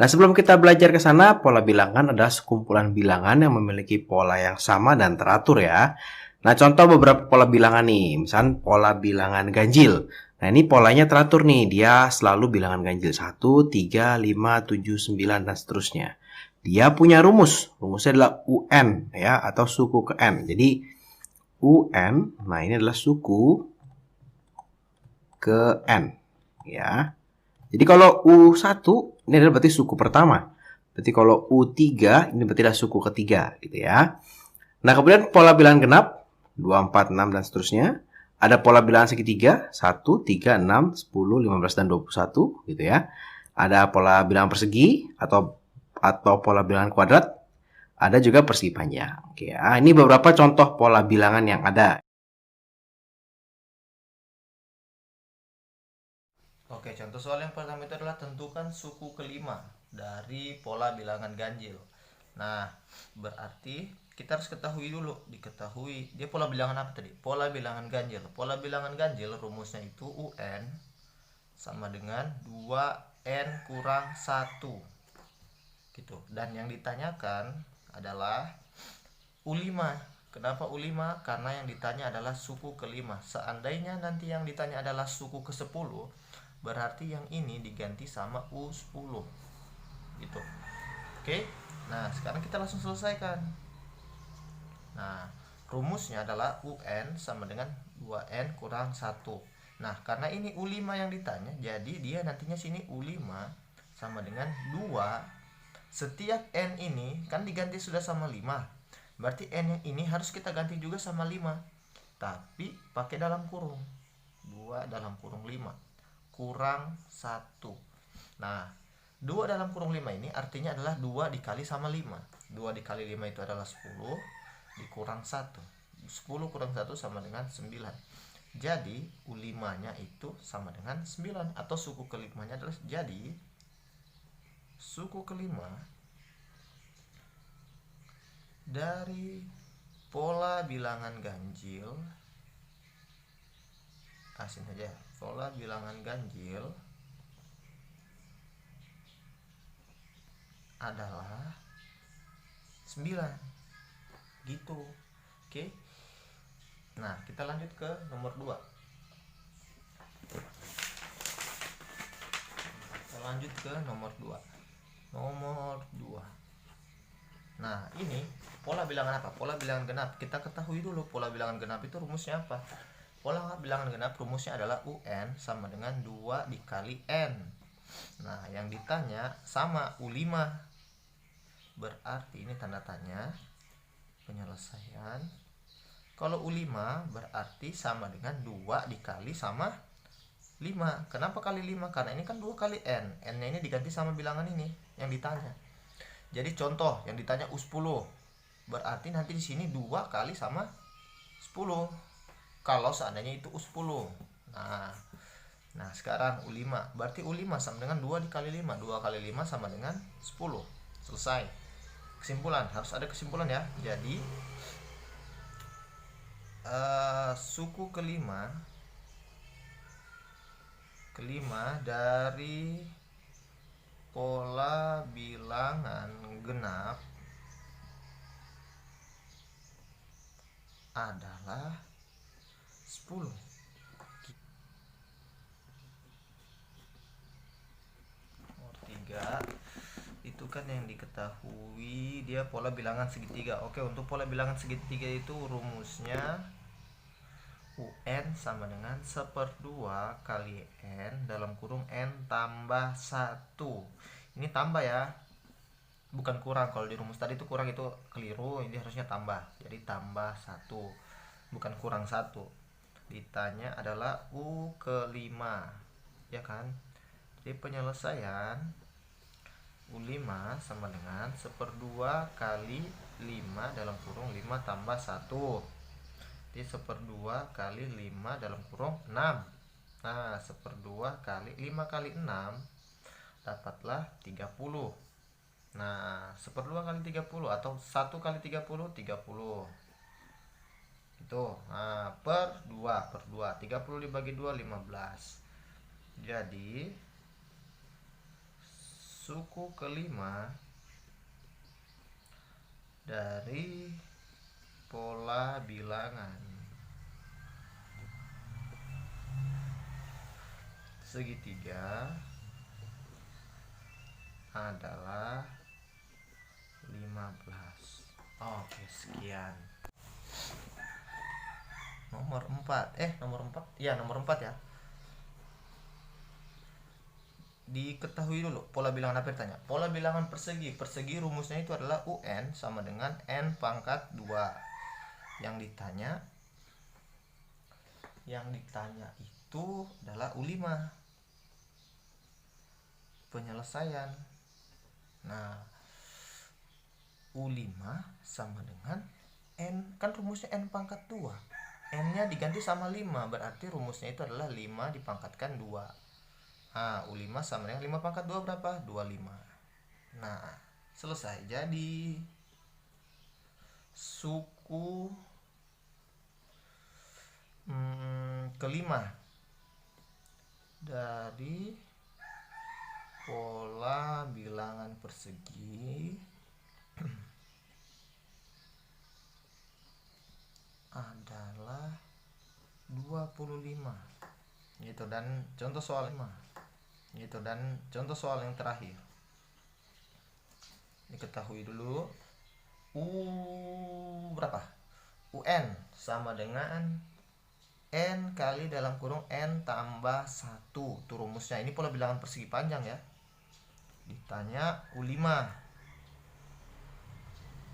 Nah, sebelum kita belajar ke sana, pola bilangan adalah sekumpulan bilangan yang memiliki pola yang sama dan teratur ya. Nah, contoh beberapa pola bilangan nih, misalnya pola bilangan ganjil. Nah, ini polanya teratur nih, dia selalu bilangan ganjil 1, 3, 5, 7, 9, dan seterusnya. Dia punya rumusnya adalah UN ya, atau suku ke N. Jadi, UN, nah ini adalah suku ke N ya. Jadi kalau U1 ini adalah berarti suku pertama. Berarti kalau U3 ini berarti adalah suku ketiga gitu ya. Nah, kemudian pola bilangan genap 2, 4, 6 dan seterusnya. Ada pola bilangan segitiga 1, 3, 6, 10, 15 dan 21 gitu ya. Ada pola bilangan persegi atau pola bilangan kuadrat. Ada juga persegi panjang. Oke ya. Ini beberapa contoh pola bilangan yang ada. Oke, contoh soal yang pertama itu adalah tentukan suku kelima dari pola bilangan ganjil. Nah, berarti kita harus diketahui dia pola bilangan apa tadi? Pola bilangan ganjil. Pola bilangan ganjil rumusnya itu UN sama dengan 2N kurang 1. Gitu. Dan yang ditanyakan adalah U5. Kenapa U5? Karena yang ditanya adalah suku kelima. Seandainya nanti yang ditanya adalah suku ke-10, berarti yang ini diganti sama U10. Gitu. Oke. Nah, sekarang kita langsung selesaikan. Nah, rumusnya adalah UN sama dengan 2N kurang 1. Nah, karena ini U5 yang ditanya, jadi dia nantinya sini U5 sama dengan 2. Setiap N ini kan diganti sudah sama 5. Berarti N yang ini harus kita ganti juga sama 5. Tapi pakai dalam kurung. 2 dalam kurung 5 kurang 1. Nah, 2 dalam kurung 5 ini artinya adalah 2 dikali sama 5. 2 dikali 5 itu adalah 10 dikurang 1. 10 kurang 1 sama dengan 9. Jadi U5-nya itu sama dengan 9 atau suku kelimanya adalah jadi suku kelima dari pola bilangan ganjil saja. Pola bilangan ganjil adalah 9. Gitu. Oke. Nah, kita lanjut ke nomor 2. Kita lanjut ke nomor 2. Nomor 2. Nah, ini pola bilangan apa? Pola bilangan genap. Kita ketahui dulu pola bilangan genap itu rumusnya apa. Pola bilangan genap rumusnya adalah UN sama dengan 2 dikali N. Nah, yang ditanya sama U5. Berarti ini tanda tanya penyelesaian. Kalau U5 berarti sama dengan 2 dikali sama 5. Kenapa kali 5? Karena ini kan 2 kali N. N-nya ini diganti sama bilangan ini yang ditanya. Jadi contoh yang ditanya U10. Berarti nanti di sini 2 kali sama 10. Kalau seandainya itu U10. Nah, sekarang U5. Berarti U5 sama dengan 2 dikali 5. 2 kali 5 sama dengan 10. Selesai. Kesimpulan, harus ada kesimpulan ya. Jadi suku kelima dari pola bilangan genap adalah 10. Nomor 3 itu kan yang diketahui dia pola bilangan segitiga. Oke, untuk pola bilangan segitiga itu rumusnya UN sama dengan 1/2 kali N dalam kurung N tambah 1. Ini tambah ya, bukan kurang. Kalau di rumus tadi itu kurang, itu keliru. Ini harusnya tambah, jadi tambah 1, bukan kurang 1. Ditanya adalah U kelima, ya kan. Jadi penyelesaian U5 sama dengan 1/2 kali 5 dalam kurung 5 tambah 1. Jadi 1/2 kali 5 dalam kurung 6. Nah, 1/2 kali 5 kali 6 dapatlah 30. Nah, 1/2 kali 30 atau 1 kali 30, 30. Itu. Nah, per 2. 30 dibagi 2, 15. Jadi suku kelima dari pola bilangan segitiga adalah 15. Oke, sekian. Nomor 4. Nomor 4 ya. Diketahui dulu pola bilangan apa ditanya. Pola bilangan persegi. Persegi rumusnya itu adalah UN sama dengan N pangkat 2. Yang ditanya itu adalah U5. Penyelesaian. Nah, U5 sama dengan N, kan rumusnya N pangkat 2. N-nya diganti sama 5, berarti rumusnya itu adalah 5 dipangkatkan 2. Nah, U5 sama dengan 5 pangkat 2 berapa? 25. Nah, selesai. Jadi suku kelima dari pola bilangan persegi adalah 25. Gitu, dan contoh soal 5. Gitu, dan contoh soal yang terakhir. Diketahui dulu berapa? UN sama dengan N kali dalam kurung N tambah 1. Itu rumusnya. Ini pola bilangan persegi panjang ya. Ditanya U5.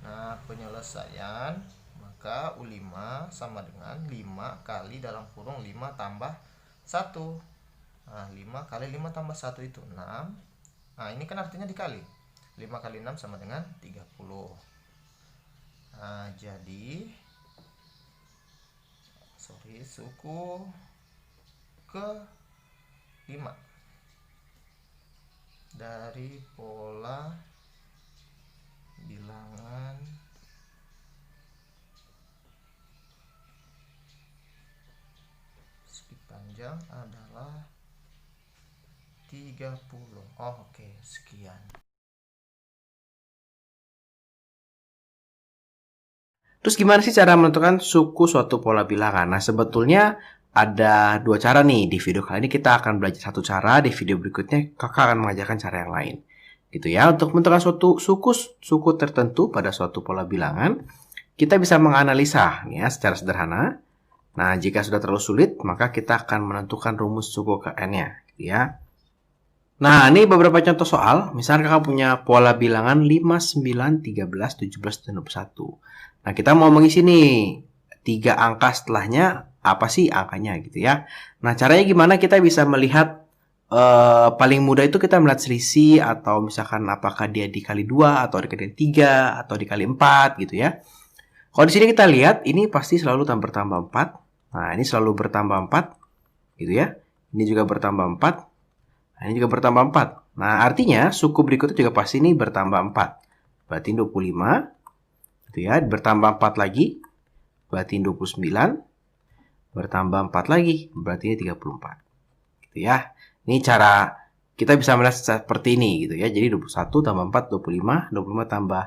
Nah, penyelesaian, maka U5 sama dengan 5 kali dalam kurung 5 tambah 1. Nah, 5 kali 5 tambah 1 itu 6. Nah, ini kan artinya dikali. 5 kali 6 sama dengan 30. Nah, jadi suku ke-5 dari pola bilangan segi panjang adalah 30. Oke, sekian. Terus gimana sih cara menentukan suku suatu pola bilangan? Nah, sebetulnya ada dua cara nih. Di video kali ini kita akan belajar satu cara, di video berikutnya kakak akan mengajarkan cara yang lain. Gitu ya. Untuk menentukan suatu suku tertentu pada suatu pola bilangan, kita bisa menganalisa ya secara sederhana. Nah, jika sudah terlalu sulit, maka kita akan menentukan rumus suku ke N-nya, gitu ya. Nah, ini beberapa contoh soal. Misalnya kakak punya pola bilangan 5, 9, 13, 17, dan 21. Nah, kita mau mengisi nih 3 angka setelahnya, apa sih angkanya gitu ya. Nah, caranya gimana kita bisa melihat paling mudah itu kita melihat selisih atau misalkan apakah dia dikali 2 atau dikali 3 atau dikali 4 gitu ya. Kalau di sini kita lihat ini pasti selalu bertambah 4. Nah, ini selalu bertambah 4 gitu ya. Ini juga bertambah 4. Nah, ini juga bertambah 4. Nah, artinya suku berikutnya juga pasti ini bertambah 4. Berarti 25. Gitu ya, bertambah 4 lagi. Berarti 29. Bertambah 4 lagi. Berarti ini 34. Gitu ya. Ini cara kita bisa melihat seperti ini gitu ya. Jadi 21 tambah 4, 25. 25 tambah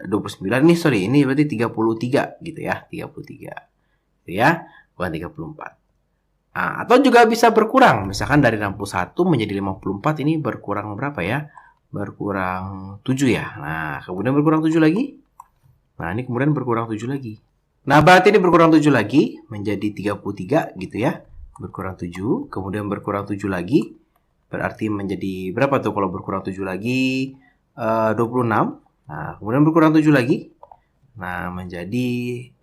29. Ini berarti 33 gitu ya. 33. Gitu ya. Bukan 34. Nah, atau juga bisa berkurang. Misalkan dari 61 menjadi 54 ini berkurang berapa ya? Berkurang 7 ya. Nah, kemudian berkurang 7 lagi. Nah, ini kemudian berkurang 7 lagi. Nah, berarti ini berkurang 7 lagi menjadi 33 gitu ya. Berkurang 7, kemudian berkurang 7 lagi. Berarti menjadi berapa tuh kalau berkurang 7 lagi? 26. Nah, kemudian berkurang 7 lagi. Nah, menjadi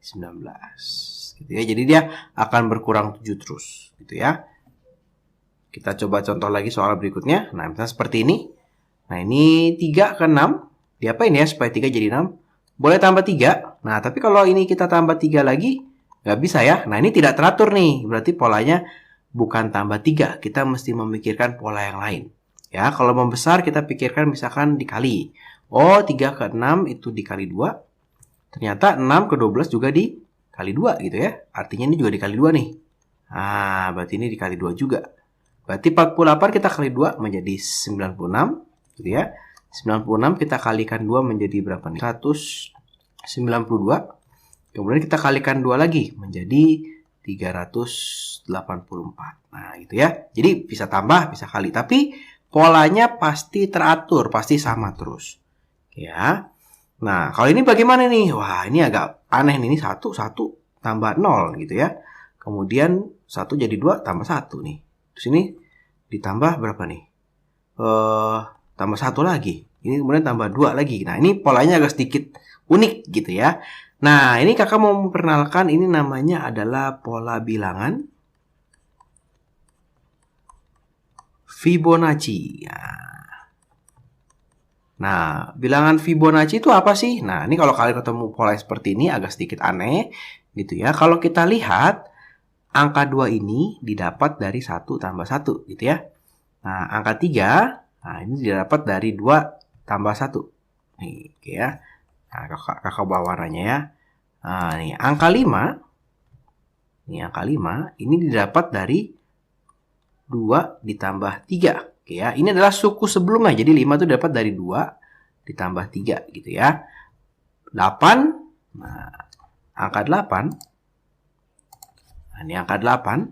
19. Gitu ya. Jadi dia akan berkurang 7 terus, gitu ya. Kita coba contoh lagi soal berikutnya. Nah, misalnya seperti ini. Nah, ini 3 ke 6. Diapain ya supaya 3 jadi 6? Boleh tambah 3. Nah, tapi kalau ini kita tambah 3 lagi, nggak bisa ya. Nah, ini tidak teratur nih. Berarti polanya bukan tambah 3. Kita mesti memikirkan pola yang lain. Ya, kalau membesar kita pikirkan misalkan dikali. Oh, 3 ke 6 itu dikali 2. Ternyata 6 ke 12 juga dikali 2 gitu ya. Artinya ini juga dikali 2 nih. Nah, berarti ini dikali 2 juga. Berarti 48 kita kali 2 menjadi 96. gitu ya. 96 kita kalikan 2 menjadi berapa nih? 192. Kemudian kita kalikan 2 lagi menjadi 384. Nah, gitu ya. Jadi bisa tambah, bisa kali. Tapi polanya pasti teratur, pasti sama terus. Ya. Nah, kalau ini bagaimana nih? Wah, ini agak aneh nih. Ini 1 tambah 0 gitu ya. Kemudian 1 jadi 2 tambah 1 nih. Terus ini ditambah berapa nih? Tambah 1 lagi. Ini kemudian tambah 2 lagi. Nah, ini polanya agak sedikit unik gitu ya. Nah, ini kakak mau memperkenalkan, ini namanya adalah pola bilangan Fibonacci. Nah, bilangan Fibonacci itu apa sih? Nah, ini kalau kalian ketemu pola seperti ini agak sedikit aneh gitu ya. Kalau kita lihat, angka 2 ini didapat dari 1 tambah 1 gitu ya. Nah, angka 3, nah ini didapat dari 2 tambah 1. Nih, oke ya. Nah, kakak bawa warnanya ya. Nah, nih angka 5. Ini angka 5 ini didapat dari 2 ditambah 3. Oke ya. Ini adalah suku sebelumnya. Jadi 5 itu dapat dari 2 ditambah 3 gitu ya. 8. Nah, angka 8. Nah, ini angka 8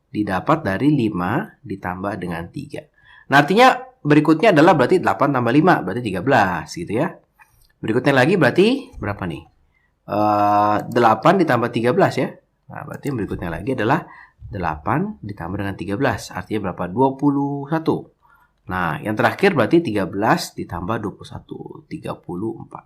didapat dari 5 ditambah dengan 3. Nah, artinya berikutnya adalah berarti 8 tambah 5 berarti 13 gitu ya. Berikutnya lagi berarti berapa nih? 8 ditambah 13 ya. Nah, berarti yang berikutnya lagi adalah 8 ditambah dengan 13. Artinya berapa? 21. Nah, yang terakhir berarti 13 ditambah 21. 34.